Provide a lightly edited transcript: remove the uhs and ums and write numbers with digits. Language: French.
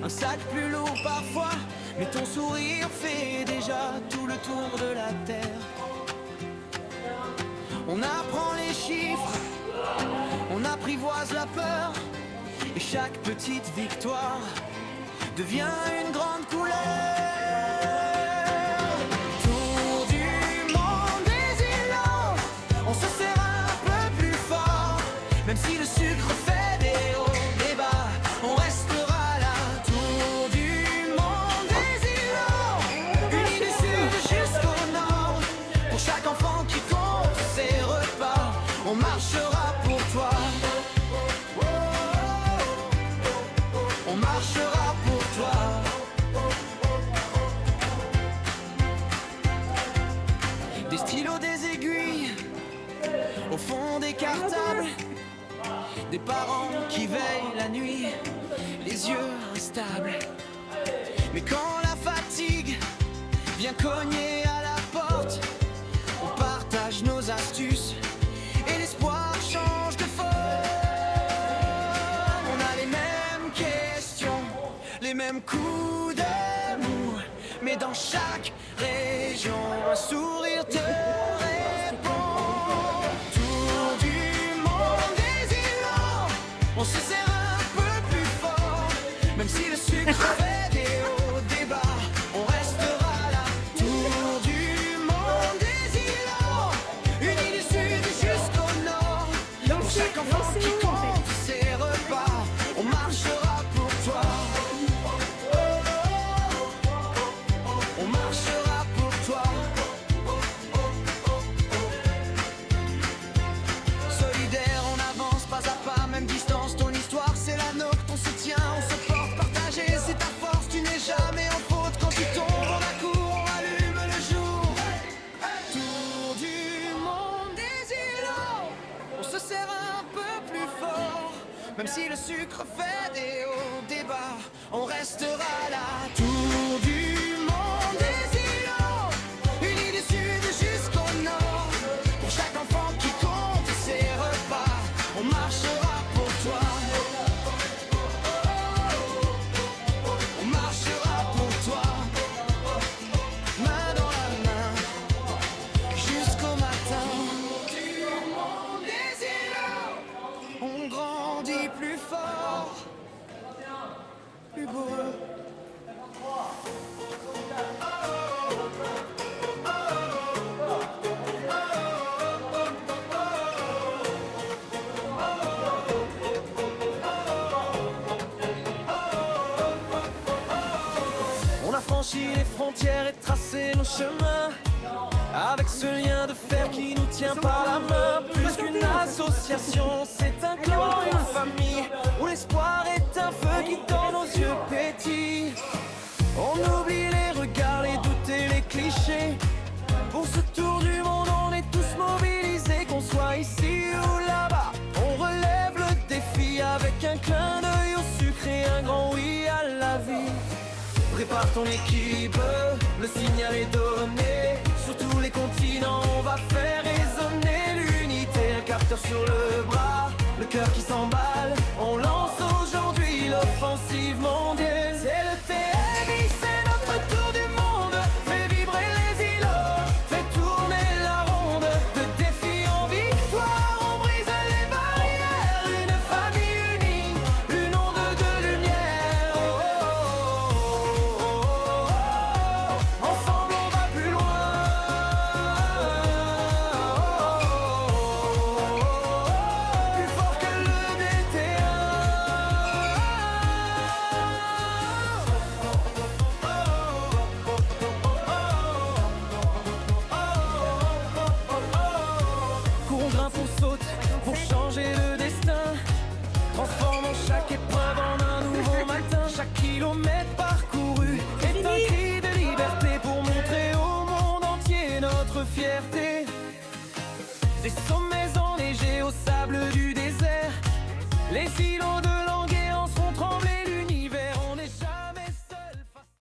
un sac plus lourd parfois, mais ton sourire fait déjà tout le tour de la terre. On apprend les chiffres, on apprivoise la peur, et chaque petite victoire devient une grande couleur. Tour du monde des îlots, on se serre un peu plus fort, même si le sucre fait des hauts, des bas, on restera là. Tour du monde des îlots, unis du sud jusqu'au nord, pour chaque enfant qui compte ses repas, on marchera pour toi. On marchera pour toi. Des stylos, des aiguilles, au fond des cartables, des parents qui veillent la nuit, les yeux instables. Mais quand la fatigue vient cogner à la porte, on partage nos astuces et l'espoir change de forme. On a les mêmes questions, les mêmes coups de mou, mais dans chaque région, un sourire te répond. Tour du monde des îlots, on se serre un peu plus fort, même si le sucre fait des hauts, des bas, on restera là. Tour du monde des îlots, unis du sud jusqu'au nord, pour chaque enfant qui compte ses repas, on marchera pour toi. On marchera pour toi. Solidaire, on avance pas à pas, même distance. Ton histoire, c'est la nôtre, ton soutien, on se porte partagé, c'est ta force. Tu n'es jamais en faute quand tu tombes, on accourt, on allume le jour. Tour du monde des îlots, on se serre un peu plus fort, même si le sucre fait des hauts, des bas, on restera là. Tour du monde des îlots, unis du sud jusqu'au nord, pour chaque enfant qui compte ses repas, on marchera pour toi. On marchera pour toi, main dans la main, jusqu'au matin. Du monde des îlots, on grandit plus fort, plus beau. On a franchi les frontières et tracé nos chemins, avec ce lien de fer qui nous tient par la main. Plus qu'une association, c'est un clan, une famille, où l'espoir est un feu qui dans nos yeux pétille. On oublie les regards, les doutes et les clichés. Pour ce tour du monde, on est tous mobilisés, qu'on soit ici ou là-bas. On relève le défi avec un clin d'œil au sucre et un grand oui à la vie. Prépare ton équipe, le signal est donné. Sur tous les continents, on va faire résonner l'unité. Un capteur sur le bras, le cœur qui s'emballe. On lance aujourd'hui l'offensive mondiale. C'est le TMI, c'est notre tour du monde. Fait vibrer les îlots, fait tourner la ronde. De défi en victoire, on brise les barrières. Une famille unie, une onde de lumière. Oh, oh, oh, oh, oh. Ensemble on va plus loin. Plus fort que le DTA. Qu'on grimpe, on saute pour changer le destin. Transformons chaque épreuve en un nouveau matin. Chaque kilomètre parcouru est un cri de liberté pour montrer au monde entier notre fierté. Des sommets enneigés au sable du désert, les îlots de